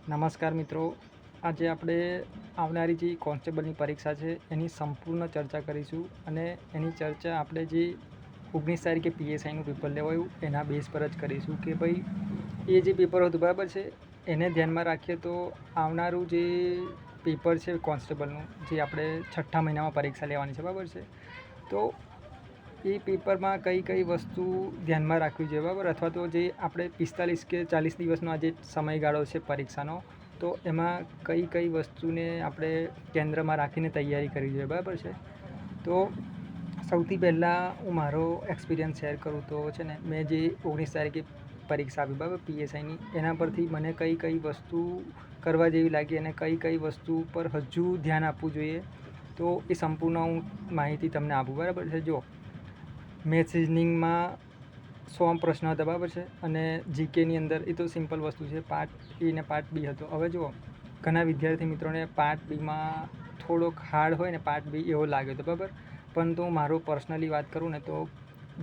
નમસ્કાર મિત્રો, આજે આપણે આવનારી જે કોન્સ્ટેબલની પરીક્ષા છે એની સંપૂર્ણ ચર્ચા કરીશું અને એની ચર્ચા આપણે જે 19 તારીખે પીએસઆઈનું પેપર લેવાયું એના બેઝ પર જ કરીશું કે ભાઈ એ જે પેપર હતું બરાબર છે એને ધ્યાનમાં રાખીએ તો આવનારું જે પેપર છે કોન્સ્ટેબલનું જે આપણે 6ઠ્ઠા મહિનામાં પરીક્ષા લેવાની છે બરાબર છે, તો એ પેપરમાં કઈ વસ્તુ ધ્યાનમાં રાખવી જોઈએ બરાબર, અથવા તો જે આપણે 45 કે 40 દિવસનો આ જે સમયગાળો છે પરીક્ષાનો, તો એમાં કઈ વસ્તુને આપણે કેન્દ્રમાં રાખીને તૈયારી કરવી જોઈએ બરાબર છે. તો સૌથી પહેલાં હું મારો એક્સપિરિયન્સ શેર કરું તો છે ને, મેં જે 19 તારીખે પરીક્ષા આપી બરાબર પીએસઆઈની, એના પરથી મને કઈ વસ્તુ કરવા જેવી લાગી અને કઈ વસ્તુ પર હજુ ધ્યાન આપવું જોઈએ, તો એ સંપૂર્ણ હું માહિતી તમને આપું બરાબર છે. જો મેથ્સ રિઝનિંગમાં 100 પ્રશ્નો હતા બરાબર છે, અને જીકેની અંદર એ તો સિમ્પલ વસ્તુ છે, પાર્ટ એ ને પાર્ટ બી હતો. હવે જુઓ, ઘણા વિદ્યાર્થી મિત્રોને પાર્ટ બીમાં થોડોક હાર્ડ હોય ને પાર્ટ બી એવો લાગ્યો હતો બરાબર, પરંતુ મારો પર્સનલી વાત કરું ને તો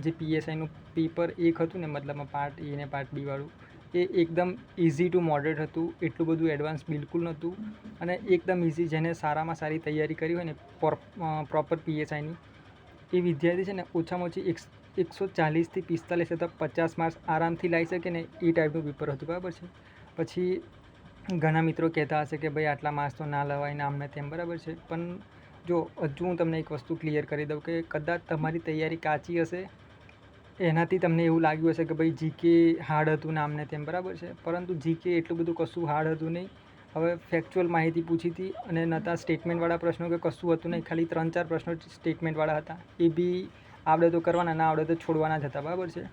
જે પીએસઆઈનું પેપર 1 હતું ને, મતલબમાં પાર્ટ એ ને પાર્ટ બી વાળું, એ એકદમ ઇઝી ટુ મોડરેટ હતું, એટલું બધું એડવાન્સ બિલકુલ નહોતું, અને એકદમ ઇઝી, જેને સારામાં સારી તૈયારી કરી હોય ને પ્રોપર પીએસઆઈની, એ વિદ્યાર્થી છે ને ઓછામાં ઓછી 140 થી 45 અથવા 50 માર્ક્સ આરામથી લાવી શકે ને એ ટાઈપનું પેપર હતું બરાબર છે. પછી ઘણા મિત્રો કહેતા હશે કે ભાઈ આટલા માર્ક્સ તો ના લવાય ને આમને તેમ બરાબર છે, પણ જો હજુ હું તમને એક વસ્તુ ક્લિયર કરી દઉં કે કદાચ તમારી તૈયારી કાચી હશે, એનાથી તમને એવું લાગ્યું હશે કે ભાઈ જીકે હાર્ડ હતું ને આમને તેમ બરાબર છે, પરંતુ જીકે એટલું બધું કશું હાર્ડ હતું નહીં. હવે ફેક્ચ્યુઅલ માહિતી પૂછી હતી અને નહોતા સ્ટેટમેન્ટવાળા પ્રશ્નો કે કશું હતું નહીં, ખાલી 3-4 પ્રશ્નો સ્ટેટમેન્ટવાળા હતા, એ બી આવડે તો કરવાના, ના આવડે તો છોડવાના જ હતા બરાબર છે.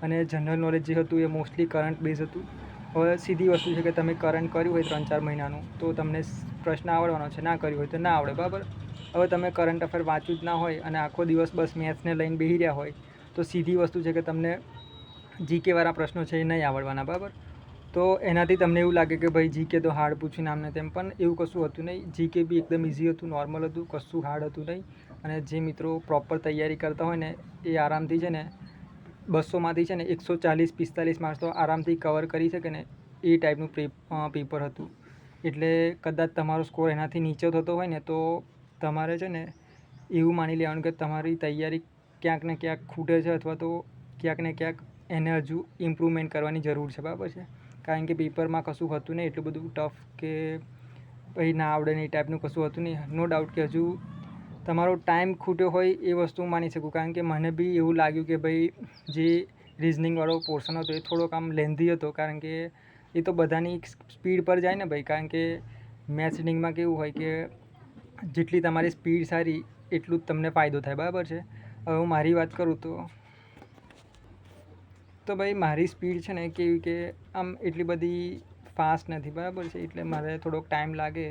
અને જનરલ નોલેજ જે હતું એ મોસ્ટલી કરંટ બેઝ હતું. હવે સીધી વસ્તુ છે કે તમે કરંટ કર્યું હોય 3-4 મહિનાનું તો તમને પ્રશ્ન આવડવાનો છે, ના કર્યું હોય તો ના આવડે બરાબર. હવે તમે કરંટ અફેર વાંચ્યું જ ના હોય અને આખો દિવસ બસ મેથ્સને લઈને બેસી રહ્યા હોય, તો સીધી વસ્તુ છે કે તમને જીકેવાળા પ્રશ્નો છે એ નહીં આવડવાના બરાબર. તો એનાથી તમને એવું લાગે કે ભાઈ જીકે તો હાર્ડ પૂછીને આમને તેમ, પણ એવું કશું હતું નહીં. જીકે બી એકદમ ઇઝી હતું, નોર્મલ હતું, કશું હાર્ડ હતું નહીં. અને જે મિત્રો પ્રોપર તૈયારી કરતા હોય ને એ આરામથી છે ને 200માંથી છે ને 140-45 માર્ક્સ તો આરામથી કવર કરી શકે ને એ ટાઈપનું પેપર હતું. એટલે કદાચ તમારો સ્કોર એનાથી નીચે થતો હોય ને તો તમારે છે ને એવું માની લેવાનું કે તમારી તૈયારી ક્યાંક ને ક્યાંક ખૂટે છે, અથવા તો ક્યાંક ને ક્યાંક એને હજુ ઇમ્પ્રુવમેન્ટ કરવાની જરૂર છે બરાબર છે. કારણ કે પેપરમાં કશું હતું નહીં એટલું બધું ટફ કે ભાઈ ના આવડે ને એ ટાઈપનું કશું હતું નહીં. નો ડાઉટ કે હજુ તમારો ટાઈમ ખૂટ્યો હોય એ વસ્તુ હું માની શકું, કારણ કે મને બી એવું લાગ્યું કે ભાઈ જે રિઝનિંગવાળો પોર્શન હતો એ થોડોક આમ લેન્ધી હતો, કારણ કે એ તો બધાની સ્પીડ પર જાય ને ભાઈ, કારણ કે મેથ્સ રીડિંગમાં કેવું હોય કે જેટલી તમારી સ્પીડ સારી એટલું જ તમને ફાયદો થાય બરાબર છે. હવે હું મારી વાત કરું તો ભાઈ મારી સ્પીડ છે ને કેવી કે આમ એટલી બધી ફાસ્ટ નથી બરાબર છે, એટલે મારે થોડોક ટાઈમ લાગે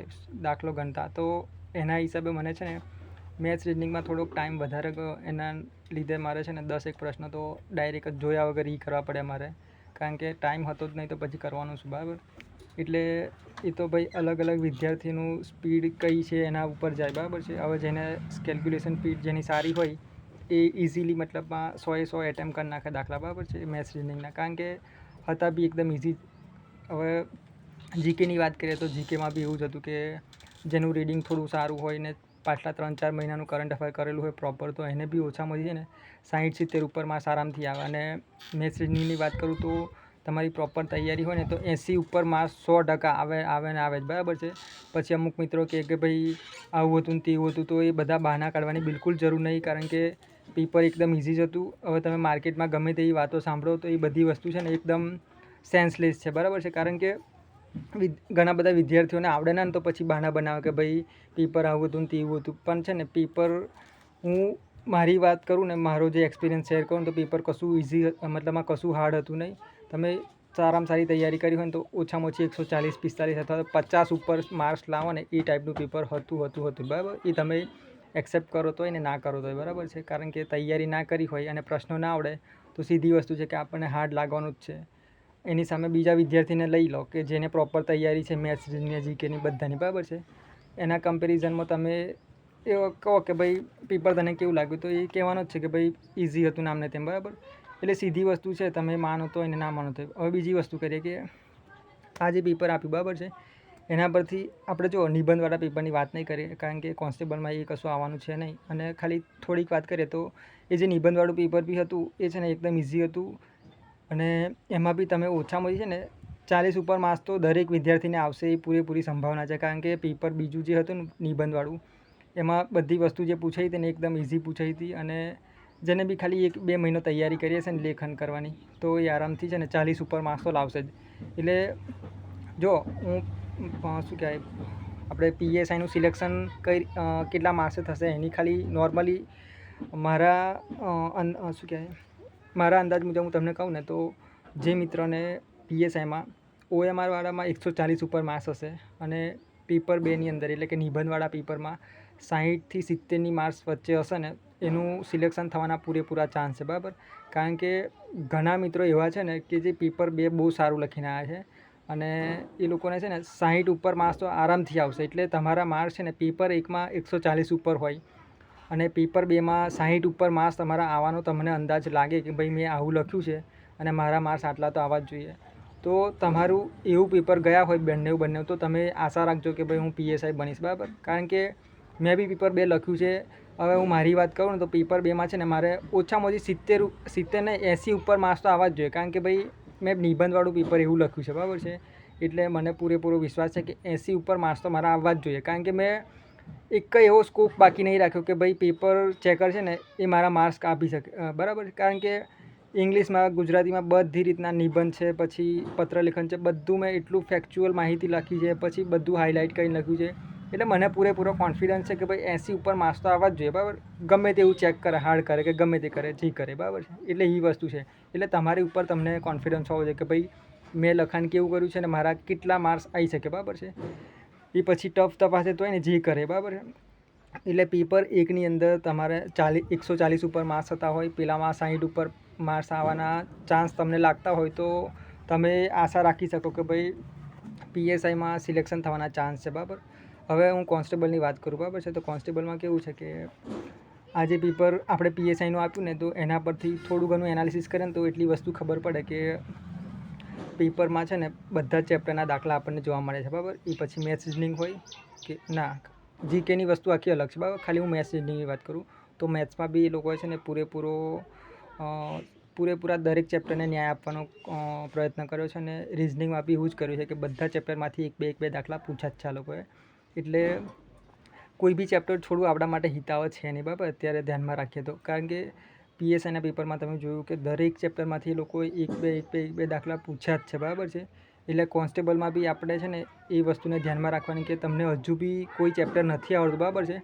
દાખલો ગણતા, તો એના હિસાબે મને છે ને મેથ્સ રીડિંગમાં થોડોક ટાઈમ વધારે ગયો. એના લીધે મારે છે ને 10 પ્રશ્નો તો ડાયરેક્ટ જ જોયા વગર કરવા પડે મારે, કારણ કે ટાઈમ હતો જ નહીં તો પછી કરવાનું શું બરાબર. એટલે એ તો ભાઈ અલગ વિદ્યાર્થીનું સ્પીડ કઈ છે એના ઉપર જાય બરાબર છે. હવે જેને કેલ્ક્યુલેશન સ્પીડ જેની સારી હોય એ ઇઝીલી મતલબમાં 100 એટેમ્પ કરી નાખે દાખલા બરાબર છે મેથ્સ રીડિંગના, કારણ કે હતા બી એકદમ ઇઝી. હવે જીકેની વાત કરીએ તો જીકેમાં બી એવું જ હતું કે જેનું રીડિંગ થોડું સારું હોય ને પાછલા 3-4 મહિનાનું કરંટ અફેર કરેલું હોય પ્રોપર, તો એને બી ઓછામાં ઓછી છે ને 60-70 ઉપર માર્ક્સ આરામથી આવે. અને મેથ્સ રીડિંગની વાત કરું તો તમારી પ્રોપર તૈયારી હોય ને તો 80 ઉપર માર્ક્સ 100% આવે જ બરાબર છે. પછી અમુક મિત્રો કહે કે ભાઈ આવું હતું ને તેવું હતું, તો એ બધા બહાના કાઢવાની બિલકુલ જરૂર નહીં, કારણ કે પેપર એકદમ ઇઝી જ હતું. હવે તમે માર્કેટમાં ગમે તેવી વાતો સાંભળો તો એ બધી વસ્તુ છે ને એકદમ સેન્સલેસ છે બરાબર છે, કારણ કે ઘણા બધા વિદ્યાર્થીઓને આવડે ના, તો પછી બહાના બનાવે કે ભાઈ પેપર આવું હતું ને તેવું હતું. પણ છે ને પેપર, હું મારી વાત કરું ને, મારો જે એક્સપિરિયન્સ શેર કરું તો પેપર કશું ઇઝી મતલબમાં કશું હાર્ડ હતું નહીં. તમે સારામાં સારી તૈયારી કરી હોય ને તો ઓછામાં ઓછી 140-45 અથવા 50 ઉપર માર્ક્સ લાવો ને એ ટાઈપનું પેપર હતું બરાબર. એ તમે એક્સેપ્ટ કરો તોય ને ના કરો તોય બરાબર છે, કારણ કે તૈયારી ના કરી હોય અને પ્રશ્નો ના આવડે તો સીધી વસ્તુ છે કે આપણને હાર્ડ લાગવાનું જ છે. એની સામે બીજા વિદ્યાર્થીને લઈ લો કે જેને પ્રોપર તૈયારી છે મેથ્સ રીઝનિંગ જીકેની બધાની બરાબર છે, એના કમ્પેરિઝનમાં તમે એવો કહો કે ભાઈ પેપર તને કેવું લાગ્યું, તો એ કહેવાનું જ છે કે ભાઈ ઇઝી હતું નામને તેમ બરાબર. એટલે સીધી વસ્તુ છે, તમે માનો તો એને ના માનો તો. હવે બીજી વસ્તુ કરીએ કે આ જે પેપર આપ્યું બરાબર છે એના પરથી આપણે જો નિબંધવાળા પેપરની વાત નહીં કરીએ, કારણ કે કોન્સ્ટેબલમાં એ કશું આવવાનું છે નહીં. અને ખાલી થોડીક વાત કરીએ તો એ જે નિબંધવાળું પેપર બી હતું એ છે ને એકદમ ઇઝી હતું. અને એમાં બી તમે ઓછામાં ઓછી છે ને 40 ઉપર માર્ક્સ તો દરેક વિદ્યાર્થીને આવશે એ પૂરેપૂરી સંભાવના છે. કારણ કે પેપર બીજું જે હતું ને નિબંધવાળું એમાં બધી વસ્તુ જે પૂછાઈ હતી ને એકદમ ઇઝી પૂછાઈ હતી. અને જેને બી ખાલી 1-2 મહિનો તૈયારી કરી હશે ને લેખન કરવાની તો એ આરામથી છે ને 40 ઉપર માર્ક્સ તો લાવશે જ. એટલે જો હું શું કહેવાય આપણે PSIનું સિલેક્શન કેટલા માર્ક્સે થશે એની ખાલી નોર્મલી મારા શું કહેવાય મારા અંદાજ મુજબ હું તમને કહું ને તો જે મિત્રોને PSIમાં OMR વાળામાં 140 ઉપર માર્ક્સ હશે અને પેપર 2ની અંદર એટલે કે નિબંધવાળા પેપરમાં 60થી 70ની માર્ક્સ વચ્ચે હશે ને એનું સિલેક્શન થવાના પૂરેપૂરા ચાન્સ છે બરાબર. કારણ કે ઘણા મિત્રો એવા છે ને કે જે પેપર 2 બહુ સારું લખીને આવ્યા છે અને એ લોકોને છે ને 60 ઉપર માર્ક્સ તો આરામથી આવશે. એટલે તમારા માર્ક્સ છે ને પેપર 1માં 140 ઉપર હોય અને પેપર 2માં 60 ઉપર માર્ક્સ તમારા આવવાનો તમને અંદાજ લાગે કે ભાઈ મેં આવું લખ્યું છે અને મારા માર્ક્સ આટલા તો આવવા જ જોઈએ, તો તમારું એવું પેપર ગયા હોય બંને તો તમે આશા રાખજો કે ભાઈ હું PSI બનીશ બરાબર. કારણ કે મેં બી પેપર 2 લખ્યું છે. હવે હું મારી વાત કરું ને તો પેપર 2માં છે ને મારે ઓછામાં ઓછી 70 ને 80 ઉપર માર્ક્સ તો આવવા જ જોઈએ. કારણ કે ભાઈ મેં નિબંધવાળું પેપર એવું લખ્યું છે બરાબર છે. એટલે મને પૂરેપૂરો વિશ્વાસ છે કે 80 ઉપર માર્ક્સ તો મારા આવવા જ જોઈએ. કારણ કે મેં એક એવો સ્કોપ બાકી નહીં રાખ્યો કે ભાઈ પેપર ચેકર છે ને એ મારા માર્ક્સ કાપી શકે બરાબર. કારણ કે ઇંગ્લિશમાં ગુજરાતીમાં બધી રીતના નિબંધ છે, પછી પત્રલેખન છે, બધું મેં એટલું ફેક્ચ્યુઅલ માહિતી લખી છે, પછી બધું હાઇલાઇટ કરીને લખ્યું છે. એટલે મને પૂરેપૂરો કોન્ફિડન્સ છે કે ભાઈ 80 ઉપર માર્ક્સ તો આવવા જ જોઈએ બરાબર. ગમે તેવું ચેક કરે, હાર્ડ કરે કે ગમે તે કરે, જે કરે બરાબર છે. એટલે એ વસ્તુ છે. એટલે તમારી ઉપર તમને કોન્ફિડન્સ હોવો જોઈએ કે ભાઈ મેં લખાણ કેવું કર્યું છે અને મારા કેટલા માર્ક્સ આવી શકે બરાબર છે. એ પછી ટફ તપાસે તો હોય ને જે કરે બરાબર છે. એટલે પેપર 1ની અંદર તમારે 140 ઉપર માર્ક્સ થતા હોય, પેલામાં 60 ઉપર માર્ક્સ આવવાના ચાન્સ તમને લાગતા હોય તો તમે આશા રાખી શકો કે ભાઈ PSIમાં સિલેક્શન થવાના ચાન્સ છે બરાબર. હવે હું કોન્સ્ટેબલની વાત કરું બરાબર છે. તો કોન્સ્ટેબલમાં કેવું છે કે આ જે પેપર આપણે PSIનું આપ્યું ને તો એના પરથી થોડું ઘણું એનાલિસિસ કરીએ ને તો એટલી વસ્તુ ખબર પડે કે પેપરમાં છે ને બધા ચેપ્ટરના દાખલા આપણને જોવા મળે છે બરાબર. એ પછી મેથ્સ રિઝનિંગ હોય કે ના GKની વસ્તુ આખી અલગ છે બરાબર. ખાલી હું મેથ્સ રિઝનિંગની વાત કરું તો મેથ્સમાં બી એ લોકોએ છે ને પૂરેપૂરા દરેક ચેપ્ટરને ન્યાય આપવાનો પ્રયત્ન કર્યો છે. અને રિઝનિંગમાં બી એવું જ કર્યું છે કે બધા ચેપ્ટરમાંથી એક બે દાખલા પૂછ્યા જ છે આ લોકોએ. એટલે કોઈ બી ચેપ્ટર થોડું આપણા માટે હિતાવ છે નહીં બરાબર અત્યારે ધ્યાનમાં રાખીએ તો. કારણ કે PSIના પેપરમાં તમે જોયું કે દરેક ચેપ્ટરમાંથી એ લોકોએ એક બે દાખલા પૂછ્યા જ છે બરાબર છે. એટલે કોન્સ્ટેબલમાં બી આપણે છે ને એ વસ્તુને ધ્યાનમાં રાખવાની કે તમને હજુ બી કોઈ ચેપ્ટર નથી આવડતું બરાબર છે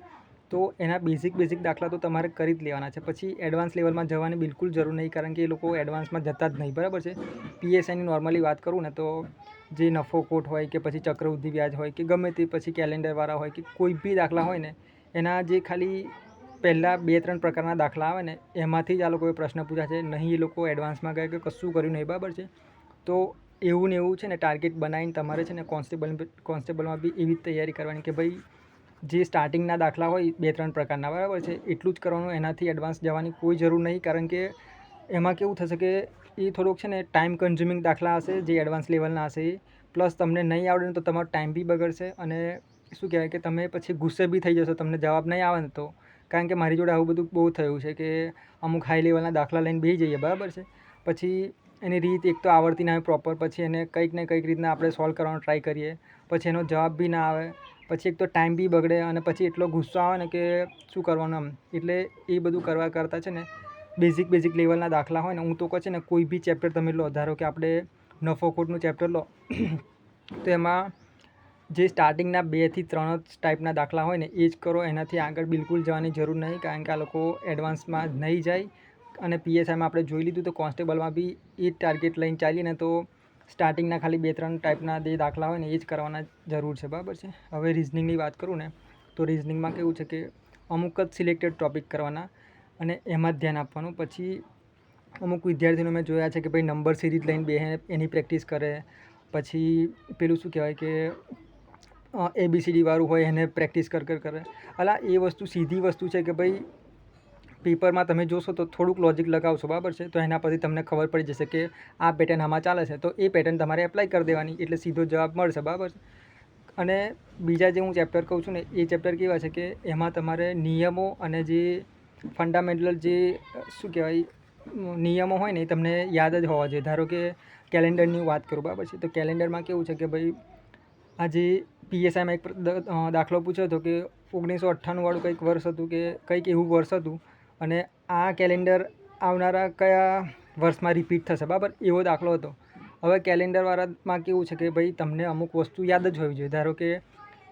તો એના બેઝિક દાખલા તો તમારે કરી જ લેવાના છે. પછી એડવાન્સ લેવલમાં જવાની બિલકુલ જરૂર નહીં, કારણ કે એ લોકો એડવાન્સમાં જતા જ નહીં બરાબર છે. PSIની નોર્મલી વાત કરું ને તો જે નફો ખોટ હોય કે પછી ચક્રવૃદ્ધિ વ્યાજ હોય કે ગમે તે પછી કેલેન્ડરવાળા હોય કે કોઈ બી દાખલા હોય ને એના જે ખાલી પહેલાં 2-3 પ્રકારના દાખલા આવે ને એમાંથી જ આ લોકોએ પ્રશ્ન પૂછ્યા છે. નહીં એ લોકો એડવાન્સમાં ગયા કે કશું કર્યું નહીં બરાબર છે. તો એવું ને એવું છે ને ટાર્ગેટ બનાવીને તમારે છે ને કોન્સ્ટેબલમાં બી એવી જ તૈયારી કરવાની કે ભાઈ જે સ્ટાર્ટિંગના દાખલા હોય 2-3 પ્રકારના બરાબર છે એટલું જ કરવાનું, એનાથી એડવાન્સ જવાની કોઈ જરૂર નહીં. કારણ કે એમાં કેવું થશે કે એ થોડુંક છે ને ટાઈમ કન્ઝ્યુમિંગ દાખલા હશે જે એડવાન્સ લેવલના હશે. પ્લસ તમને નહીં આવડે ને તો તમારો ટાઈમ બી બગડશે અને શું કહેવાય કે તમે પછી ગુસ્સે બી થઈ જશો તમને જવાબ નહીં આવે ને તો. કારણ કે મારી જોડે આવું બધું બહુ થયું છે કે અમુક હાઈ લેવલના દાખલા લઈને બેસી જઈએ બરાબર છે. પછી એની રીત એક તો આવડતી ના હોય પ્રોપર, પછી એને કંઈક ને કંઈક રીતના આપણે સોલ્વ કરવાનો ટ્રાય કરીએ, પછી એનો જવાબ બી ના આવે, પછી એક તો ટાઈમ બી બગડે અને પછી એટલો ગુસ્સો આવે ને કે શું કરવાનું આમ. એટલે એ બધું કરવા કરતાં છે ને બેઝિક લેવલના દાખલા હોય ને હું તો કહું છે ને કોઈ બી ચેપ્ટર તમે લો, ધારો કે આપણે નફો ખોટનું ચેપ્ટર લો તો એમાં જે સ્ટાર્ટિંગના 2 થી 3 જ ટાઈપના દાખલા હોય ને એ જ કરો, એનાથી આગળ બિલકુલ જવાની જરૂર નહીં. કારણ કે આ લોકો એડવાન્સમાં નહીં જાય. અને PSIમાં આપણે જોઈ લીધું તો કોન્સ્ટેબલમાં બી એ જ ટાર્ગેટ લઈને ચાલીએ ને તો સ્ટાર્ટિંગના ખાલી 2-3 ટાઈપના જે દાખલા હોય ને એ જ કરવાના જરૂર છે બરાબર છે. હવે રિઝનિંગની વાત કરું ને તો રિઝનિંગમાં કેવું છે કે અમુક જ સિલેક્ટેડ ટૉપિક કરવાના અને એમાં જ ધ્યાન આપવાનું. પછી અમુક વિદ્યાર્થીઓને મેં જોયા છે કે ભાઈ નંબર સિરીઝ લઈને બેસે એની પ્રેક્ટિસ કરે, પછી પેલું શું કહેવાય કે ABCD વાળું હોય એને પ્રેક્ટિસ કરે. અલા એ વસ્તુ સીધી વસ્તુ છે કે ભાઈ પેપરમાં તમે જોશો તો થોડુંક લોજિક લગાવશો બરાબર છે, તો એના પરથી તમને ખબર પડી જશે કે આ પેટર્ન આમાં ચાલે છે, તો એ પેટર્ન તમારે એપ્લાય કરી દેવાની એટલે સીધો જવાબ મળશે બરાબર છે. અને બીજા જે હું ચેપ્ટર કહું છું ને એ ચેપ્ટર કેવા છે કે એમાં તમારે નિયમો અને જે ફંડામેન્ટલ જે શું કહેવાય નિયમો હોય ને એ તમને યાદ જ હોવા જોઈએ. ધારો કે કેલેન્ડરની વાત કરું બરાબર છે, તો કેલેન્ડરમાં કેવું છે કે ભાઈ આ જે પીએસઆઈમાં એક દાખલો પૂછ્યો હતો કે 1998 વાળું કંઈક વર્ષ હતું કે કંઈક એવું વર્ષ હતું અને આ કેલેન્ડર આવનારા કયા વર્ષમાં રિપીટ થશે બરાબર, એવો દાખલો હતો. હવે કેલેન્ડરવાળામાં કેવું છે કે ભાઈ તમને અમુક વસ્તુ યાદ જ હોવી જોઈએ. ધારો કે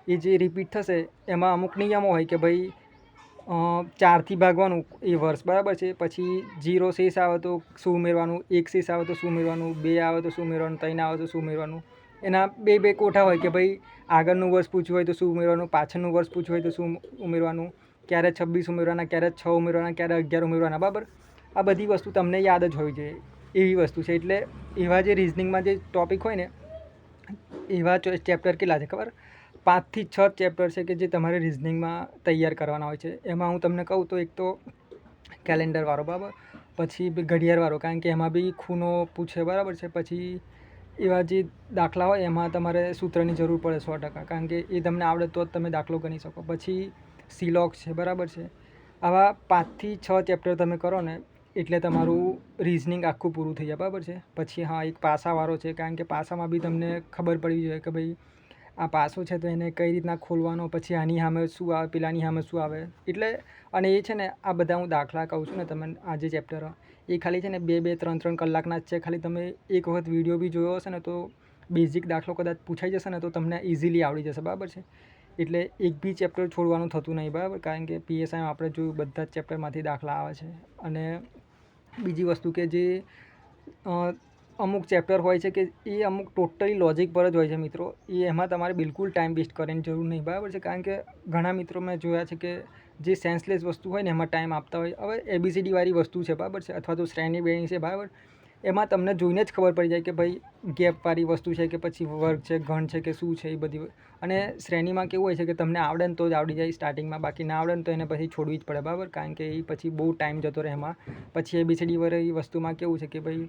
એ જે રિપીટ થશે એમાં અમુક નિયમો હોય કે ભાઈ 4થી ભાગવાનું એ વર્ષ બરાબર છે, પછી 0 શેષ આવે તો શું ઉમેરવાનું, 1 શેષ આવે તો શું ઉમેરવાનું, 2 આવે તો શું ઉમેરવાનું, 3 આવે તો શું ઉમેરવાનું. એના બે કોઠા હોય કે ભાઈ આગળનું વર્ષ પૂછ્યું હોય તો શું ઉમેરવાનું, પાછળનું વર્ષ પૂછ્યું હોય તો શું ઉમેરવાનું, ક્યારે 26 ઉમેરવાના, ક્યારે 6 ઉમેરવાના, ક્યારે 11 ઉમેરવાના બરાબર. આ બધી વસ્તુ તમને યાદ જ હોવી જોઈએ એવી વસ્તુ છે. એટલે એવા જે રિઝનિંગમાં જે ટૉપિક હોય ને એવા ચેપ્ટર કેટલા છે ખબર, 5 થી 6 ચેપ્ટર છે કે જે તમારે રિઝનિંગમાં તૈયાર કરવાના હોય છે. એમાં હું તમને કહું તો એક તો કેલેન્ડરવાળો બરાબર, પછી ઘડિયાળવાળો કારણ કે એમાં બી ખૂણો પૂછે બરાબર છે, પછી એવા જે દાખલા હોય એમાં તમારે સૂત્રની જરૂર પડે 100%, કારણ કે એ તમને આવડે તો જ તમે દાખલો ગણી શકો. પછી સિલોક્સ છે બરાબર છે. આવા 5 થી 6 ચેપ્ટર તમે કરો ને એટલે તમારું રિઝનિંગ આખું પૂરું થઈ જાય બરાબર છે. પછી હા એક પાસાવાળો છે, કારણ કે પાસામાં બી તમને ખબર પડવી જોઈએ કે ભાઈ આ પાસો છે તો એને કઈ રીતના ખોલવાનો, પછી આની સામે શું આવે, પેલાની સામે શું આવે. એટલે અને એ છે ને આ બધા હું દાખલા કહું છું ને તમે આ જે ચેપ્ટર એ ખાલી છે ને 2-2, 3-3 કલાકના જ છે. ખાલી તમે એક વખત વિડીયો બી જોયો હશે ને તો બેઝિક દાખલો કદાચ પૂછાઈ જશે ને તો તમને ઇઝીલી આવડી જશે બરાબર છે. એટલે એક બી ચેપ્ટર છોડવાનું થતું નહીં બરાબર, કારણ કે પીએસઆઈમાં આપણે જોયું બધા જ ચેપ્ટરમાંથી દાખલા આવે છે. અને બીજી વસ્તુ કે જે અમુક ચેપ્ટર હોય છે કે એ અમુક ટોટલી લોજિક પર જ હોય છે મિત્રો, એ એમાં તમારે બિલકુલ ટાઈમ વેસ્ટ કરવાની જરૂર નહીં બરાબર છે. કારણ કે ઘણા મિત્રો મેં જોયા છે કે જે સેન્સલેસ વસ્તુ હોય ને એમાં ટાઈમ આપતા હોય. હવે એબીસીડીવાળી વસ્તુ છે બરાબર છે, અથવા તો શ્રેણી બેણી છે બરાબર, એમાં તમને જોઈને જ ખબર પડી જાય કે ભાઈ ગેપવાળી વસ્તુ છે કે પછી વર્ગ છે, ઘણ છે કે શું છે એ બધી. અને શ્રેણીમાં કેવું હોય છે કે તમને આવડે ને તો જ આવડી જાય સ્ટાર્ટિંગમાં, બાકી ના આવડે ને તો એને પછી છોડવી જ પડે બરાબર, કારણ કે એ પછી બહુ ટાઈમ જતો રહે એમાં. પછી એબીસીડીવાળી વસ્તુમાં કેવું છે કે ભાઈ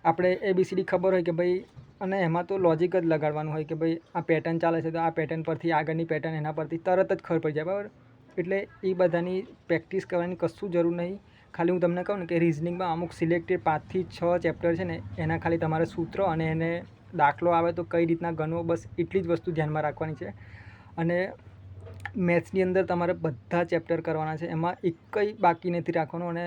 આપણે એબીસીડી ખબર હોય કે ભાઈ, અને એમાં તો લોજિક જ લગાડવાનું હોય કે ભાઈ આ પેટર્ન ચાલે છે તો આ પેટર્ન પરથી આગળની પેટર્ન એના પરથી તરત જ ખબર પડી જાય બરાબર. એટલે એ બધાની પ્રેક્ટિસ કરવાની કશું જરૂર નહીં. ખાલી હું તમને કહું ને કે રિઝનિંગમાં અમુક સિલેક્ટેડ 5 થી 6 ચેપ્ટર છે ને એના ખાલી તમારે સૂત્ર અને એને દાખલો આવે તો કઈ રીતના ગણવો, બસ એટલી જ વસ્તુ ધ્યાનમાં રાખવાની છે. અને મેથ્સની અંદર તમારે બધા ચેપ્ટર કરવાના છે, એમાં એક કંઈ બાકી નથી રાખવાનું. અને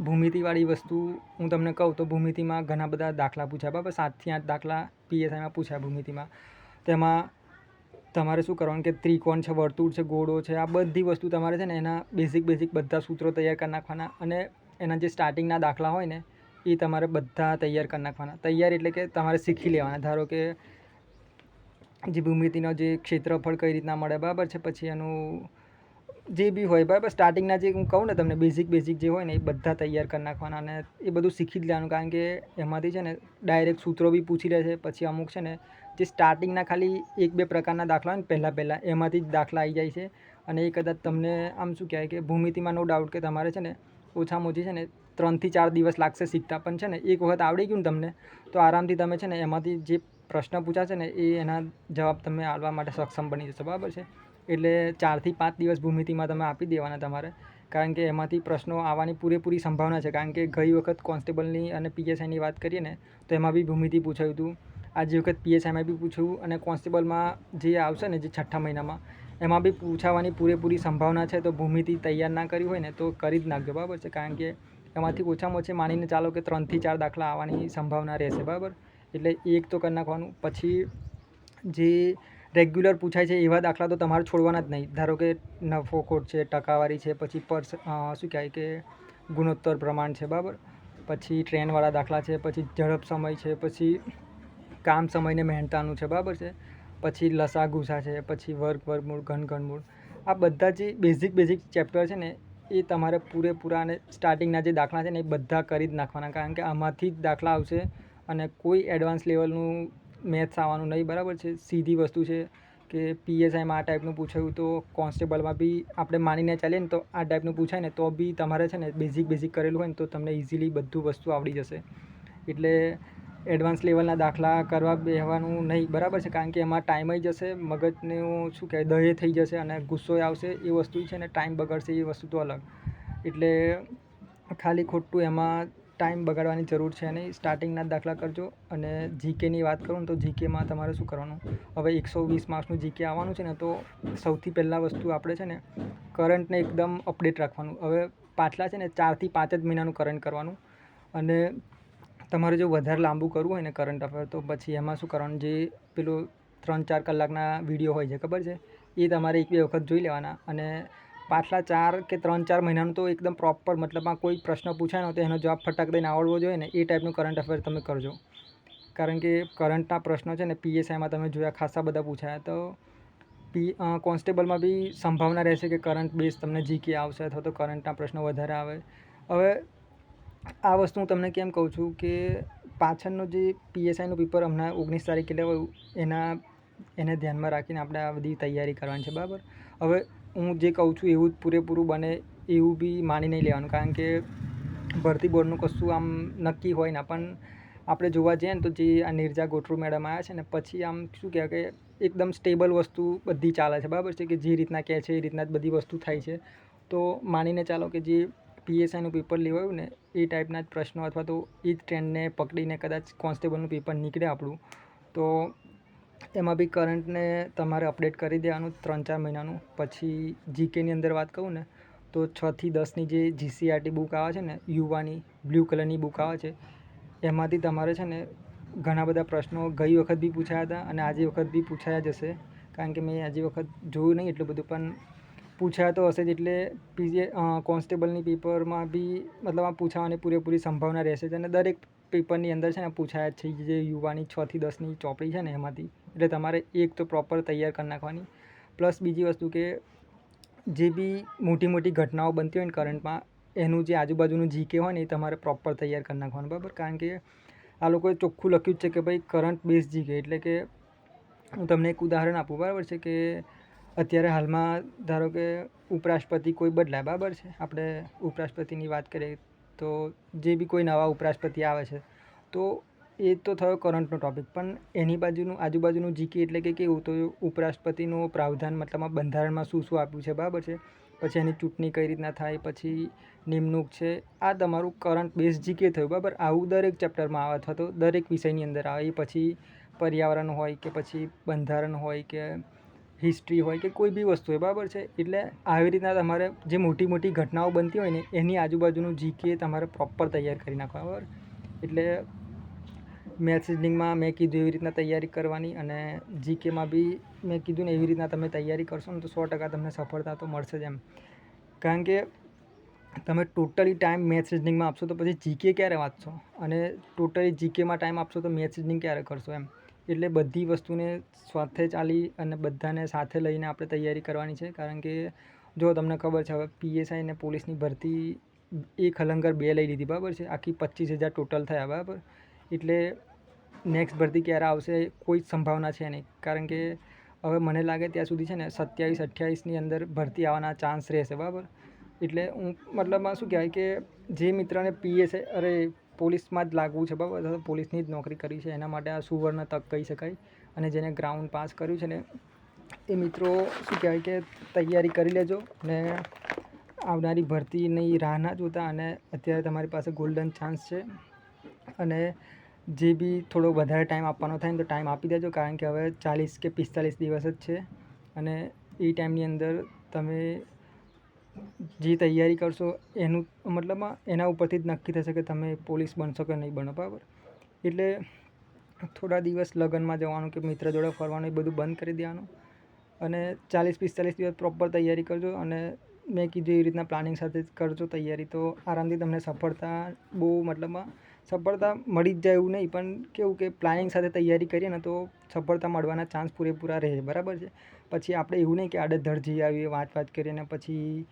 ભૂમિતિવાળી વસ્તુ હું તમને કહું તો ભૂમિતિમાં ઘણા બધા દાખલા પૂછ્યા બરાબર, 7 થી 8 દાખલા પીએસઆઈમાં પૂછ્યા ભૂમિતિમાં. તેમાં તમારે શું કરવાનું કે ત્રિકોણ છે, વર્તુળ છે, ગોળો છે, આ બધી વસ્તુ તમારે છે ને એના બેઝિક બધા સૂત્રો તૈયાર કરી નાખવાના. અને એના જે સ્ટાર્ટિંગના દાખલા હોય ને એ તમારે બધા તૈયાર કરી નાખવાના. તૈયાર એટલે કે તમારે શીખી લેવાના. ધારો કે જે ભૂમિતિનો જે ક્ષેત્રફળ કઈ રીતના મળે બરાબર છે, પછી એનું જે બી હોય બરાબર, સ્ટાર્ટિંગના જે હું કહું ને તમને બેઝિક જે હોય ને એ બધા તૈયાર કરી નાખવાના. અને એ બધું શીખી જ લેવાનું, કારણ કે એમાંથી છે ને ડાયરેક્ટ સૂત્રો બી પૂછી લે છે. પછી અમુક છે ને જે સ્ટાર્ટિંગના ખાલી 1-2 પ્રકારના દાખલા હોય ને પહેલાં એમાંથી જ દાખલા આવી જાય છે. અને એ કદાચ તમને આમ શું કહેવાય કે ભૂમિતિમાં નો ડાઉટ કે તમારે છે ને ઓછામાં ઓછી છે ને 3 થી 4 દિવસ લાગશે શીખતા, પણ છે ને એક વખત આવડી ગયું ને તમને તો આરામથી તમે છે ને એમાંથી જે પ્રશ્ન પૂછાશે ને એના જવાબ તમે આપવા માટે સક્ષમ બની જશો બરાબર છે. એટલે 4 થી 5 દિવસ ભૂમિતિમાં તમે આપી દેવાના તમારે, કારણ કે એમાંથી પ્રશ્નો આવવાની પૂરેપૂરી સંભાવના છે. કારણ કે ગઈ વખત કોન્સ્ટેબલની અને પીએસઆઈની વાત કરીએ ને તો એમાં બી ભૂમિતિ પૂછાયું હતું, આજે વખત પીએસઆઈમાં બી પૂછ્યું, અને કોન્સ્ટેબલમાં જે આવશે ને જે 6ઠ્ઠા મહિનામાં એમાં બી પૂછાવાની પૂરેપૂરી સંભાવના છે. તો ભૂમિતિ તૈયાર ના કરી હોય ને તો કરી જ નાખજો બરાબર છે, કારણ કે એમાંથી ઓછામાં ઓછી માનીને ચાલો કે 3 થી 4 દાખલા આવવાની સંભાવના રહેશે બરાબર. એટલે એક તો કરી નાખવાનું. પછી જે રેગ્યુલર પૂછાય છે એવા દાખલા તો તમારે છોડવાના જ નહીં. ધારો કે નફો ખોટ છે, ટકાવારી છે, પછી શું કહેવાય કે ગુણોત્તર પ્રમાણ છે બરાબર, પછી ટ્રેનવાળા દાખલા છે, પછી ઝડપ સમય છે, પછી કામ સમયને મહેનતાનું છે બરાબર છે, પછી લસા ગુસા છે, પછી વર્ગમૂળ, ઘનમૂળ. આ બધા જે બેઝિક ચેપ્ટર છે ને એ તમારે પૂરેપૂરા, અને સ્ટાર્ટિંગના જે દાખલા છે ને એ બધા કરી જ નાખવાના, કારણ કે આમાંથી જ દાખલા આવશે. અને કોઈ એડવાન્સ લેવલનું મેથ્સ આવવાનું નહીં બરાબર છે. સીધી વસ્તુ છે કે પીએસઆઈમાં આ ટાઈપનું પૂછાયું તો કોન્સ્ટેબલમાં બી આપણે માનીને ચાલીએ ને તો આ ટાઈપનું પૂછાય ને તો બી તમારે છે ને બેઝિક કરેલું હોય ને તો તમને ઇઝીલી બધું વસ્તુ આવડી જશે. એટલે એડવાન્સ લેવલના દાખલા કરવા બેસવાનું નહીં, બરાબર છે, કારણ કે એમાં ટાઈમ જશે, મગજનું શું કહેવાય દહે થઈ જશે અને ગુસ્સો આવશે, એ વસ્તુ છે ને ટાઈમ બગાડશે, એ વસ્તુ તો અલગ. એટલે ખાલી ખોટું એમાં ટાઈમ બગાડવાની જરૂર છે નહીં. સ્ટાર્ટિંગના જ દાખલા કરજો. અને જીકેની વાત કરું ને તો જીકેમાં તમારે શું કરવાનું, હવે 120 માર્ક્સનું જીકે આવવાનું છે ને તો સૌથી પહેલાં વસ્તુ આપણે છે ને કરંટને એકદમ અપડેટ રાખવાનું. હવે પાછલા છે ને 4 થી 5 જ મહિનાનું કરંટ કરવાનું. અને તમારે જો વધારે લાંબુ કરવું હોય ને કરંટ અફેર તો પછી એમાં શું કરવાનું, જે પેલું 3-4 કલાકના વિડીયો હોય છે ખબર છે, એ તમારે 1-2 વખત જોઈ લેવાના. અને પાછલા 4 કે 3-4 મહિનાનું તો એકદમ પ્રોપર, મતલબમાં કોઈ પ્રશ્ન પૂછાય ને તો એનો જવાબ ફટાક દઈને આવડવો જોઈએ ને, એ ટાઈપનું કરંટ અફેર તમે કરજો. કારણ કે કરંટના પ્રશ્નો છે ને પીએસઆઈમાં તમે જોયા ખાસા બધા પૂછાયા, તો કોન્સ્ટેબલમાં બી સંભાવના રહેશે કે કરંટ બેઝ તમને જીકે આવશે અથવા તો કરંટના પ્રશ્નો વધારે આવે. હવે આ વસ્તુ હું તમને કેમ કહું છું કે પાછળનું જે પીએસઆઈનું પેપર હમણાં 19 તારીખે લેવાયું એને ધ્યાનમાં રાખીને આપણે આ બધી તૈયારી કરવાની છે, બરાબર. હવે હું જે કહું છું એવું જ પૂરેપૂરું બને એવું બી માની નહીં લેવાનું, કારણ કે ભરતી બોર્ડનું કશું આમ નક્કી હોય ના, પણ આપણે જોવા જઈએ ને તો જે આ નિર્જા ગોટરુ મેડમ આવ્યા છે ને પછી આમ શું કહેવાય કે એકદમ સ્ટેબલ વસ્તુ બધી ચાલે છે, બરાબર છે, કે જે રીતના કહે છે એ રીતના જ બધી વસ્તુ થાય છે. તો માનીને ચાલો કે જે પીએસઆઈનું પેપર લેવાયું ને એ ટાઈપના જ પ્રશ્નો અથવા તો એ જ ટ્રેન્ડને પકડીને કદાચ કોન્સ્ટેબલનું પેપર નીકળે આપણું, તો એમાં બી કરંટને તમારે અપડેટ કરી દેવાનું 3-4 મહિનાનું. પછી જીકેની અંદર વાત કરું ને તો 6 થી 10ની જે જીસીઆરટી બુક આવે છે ને, યુવાની બ્લુ કલરની બુક આવે છે, એમાંથી તમારે છે ને ઘણા બધા પ્રશ્નો ગઈ વખત બી પૂછાયા હતા અને આજે વખત બી પૂછાયા જ હશે, કારણ કે મેં આજે વખત જોયું નહીં એટલું બધું, પણ પૂછાયા તો હશે જ. એટલે કોન્સ્ટેબલની પેપરમાં બી મતલબ આ પૂછાવાની પૂરેપૂરી સંભાવના રહેશે જ. અને દરેક પેપરની અંદર છે ને પૂછાયા જ છે, જે યુવાની 6 થી 10ની ચોપડી છે ને એમાંથી. એટલે તમારે એક તો પ્રોપર તૈયાર કરી નાખવાની. પ્લસ બીજી વસ્તુ કે જે બી મોટી ઘટનાઓ બનતી હોય ને કરંટમાં, એનું જે આજુબાજુનું જીકે હોય ને એ તમારે પ્રોપર તૈયાર કરી નાખવાનું, બરાબર. કારણ કે આ લોકોએ ચોખ્ખું લખ્યું જ છે કે ભાઈ કરંટ બેઝ જીકે. એટલે કે હું તમને એક ઉદાહરણ આપું, બરાબર છે, કે અત્યારે હાલમાં ધારો કે ઉપરાષ્ટ્રપતિ કોઈ બદલાય, બરાબર છે, આપણે ઉપરાષ્ટ્રપતિની વાત કરીએ તો જે બી કોઈ નવા ઉપરાષ્ટ્રપતિ આવે છે તો એ તો થયો કરંટનો ટૉપિક, પણ એની આજુબાજુનું જીકે એટલે કે કેવું, તો ઉપરાષ્ટ્રપતિનું પ્રાવધાન મતલબમાં બંધારણમાં શું આપ્યું છે, બરાબર છે, પછી એની ચૂંટણી કઈ રીતના થાય, પછી નિમણૂક છે, આ તમારું કરંટ બેઝ જીકે થયું, બરાબર. આવું દરેક ચેપ્ટરમાં આવે અથવા તો દરેક વિષયની અંદર આવે. એ પછી પર્યાવરણ હોય કે પછી બંધારણ હોય કે હિસ્ટ્રી હોય કે કોઈ બી વસ્તુ હોય, બરાબર છે. એટલે આવી રીતના તમારે જે મોટી ઘટનાઓ બનતી હોય ને એની આજુબાજુનું જીકે તમારે પ્રોપર તૈયાર કરી નાખવા, બરાબર. એટલે મેથ્સ રીઝનિંગમાં મેં કીધું એવી રીતના તૈયારી કરવાની, અને જીકેમાં બી મેં કીધું ને એવી રીતના તમે તૈયારી કરશો ને તો 100% તમને સફળતા તો મળશે જ એમ. કારણ કે તમે ટોટલી ટાઈમ મેથ્સ રીઝનિંગમાં આપશો તો પછી જીકે ક્યારે વાંચશો, અને ટોટલી જીકેમાં ટાઈમ આપશો તો મેથ્સ રીઝનિંગ ક્યારે કરશો એમ. એટલે બધી વસ્તુને સાથે ચાલી અને બધાને સાથે લઈને આપણે તૈયારી કરવાની છે. કારણ કે જો તમને ખબર છે હવે પીએસઆઈ અને પોલીસની ભરતી એક હલંગર 2 લઈ લીધી, બરાબર છે, આખી 25,000 ટોટલ થયા, બરાબર. એટલે નેક્સ્ટ ભરતી ક્યારે આવશે કોઈ સંભાવના છે નહીં, કારણ કે હવે મને લાગે ત્યાં સુધી છે ને 27-28ની અંદર ભરતી આવવાના ચાન્સ રહેશે, બરાબર. એટલે હું મતલબમાં શું કહેવાય કે જે મિત્રને પોલીસમાં જ લાગવું છે, બરાબર, અથવા પોલીસની જ નોકરી કરવી છે, એના માટે આ સુવર્ણ તક કહી શકાય. અને જેને ગ્રાઉન્ડ પાસ કર્યું છે ને એ મિત્રો શું કહેવાય કે તૈયારી કરી લેજો અને આવનારી ભરતીની રાહ ના જોતા. અને અત્યારે તમારી પાસે ગોલ્ડન ચાન્સ છે, અને જે બી થોડો વધારે ટાઈમ આપવાનો થાય ને તો ટાઈમ આપી દેજો, કારણ કે હવે 40 કે 45 દિવસ જ છે. અને એ ટાઈમની અંદર તમે જે તૈયારી કરશો એનું મતલબમાં એના ઉપરથી જ નક્કી થશે કે તમે પોલીસ બનશો કે નહીં બનો, બરાબર. એટલે થોડા દિવસ લગ્નમાં જવાનું કે મિત્ર જોડે ફરવાનું એ બધું બંધ કરી દેવાનું, અને 40-45 દિવસ પ્રોપર તૈયારી કરજો. અને મેં કીધું એવી રીતના પ્લાનિંગ સાથે જ કરજો તૈયારી, તો આરામથી તમને સફળતા મતલબમાં સફળતા મળી જ જાય એવું નહીં, પણ કેવું કે પ્લાનિંગ સાથે તૈયારી કરીએ ને તો સફળતા મળવાના ચાન્સ પૂરેપૂરા રહે, બરાબર છે. પછી આપણે એવું નહીં કે આડેધડ જઈ આવીએ વાત કરીએ ને પછી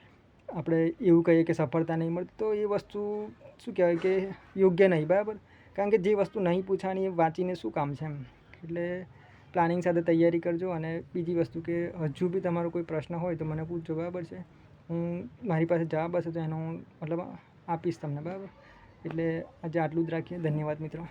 આપણે એવું કહીએ કે સફળતા નહીં મળતી, તો એ વસ્તુ શું કહેવાય કે યોગ્ય નહીં, બરાબર. કારણ કે જે વસ્તુ નહીં પૂછાણી એ વાંચીને શું કામ છે એમ. એટલે પ્લાનિંગ સાથે તૈયારી કરજો. અને બીજી વસ્તુ કે હજુ બી તમારો કોઈ પ્રશ્ન હોય તો મને પૂછજો, બરાબર છે. હું મારી પાસે જવાબ હશે તો એનો હું મતલબ આપીશ તમને, બરાબર. એટલે આજે આટલું જ રાખીએ. ધન્યવાદ મિત્રો.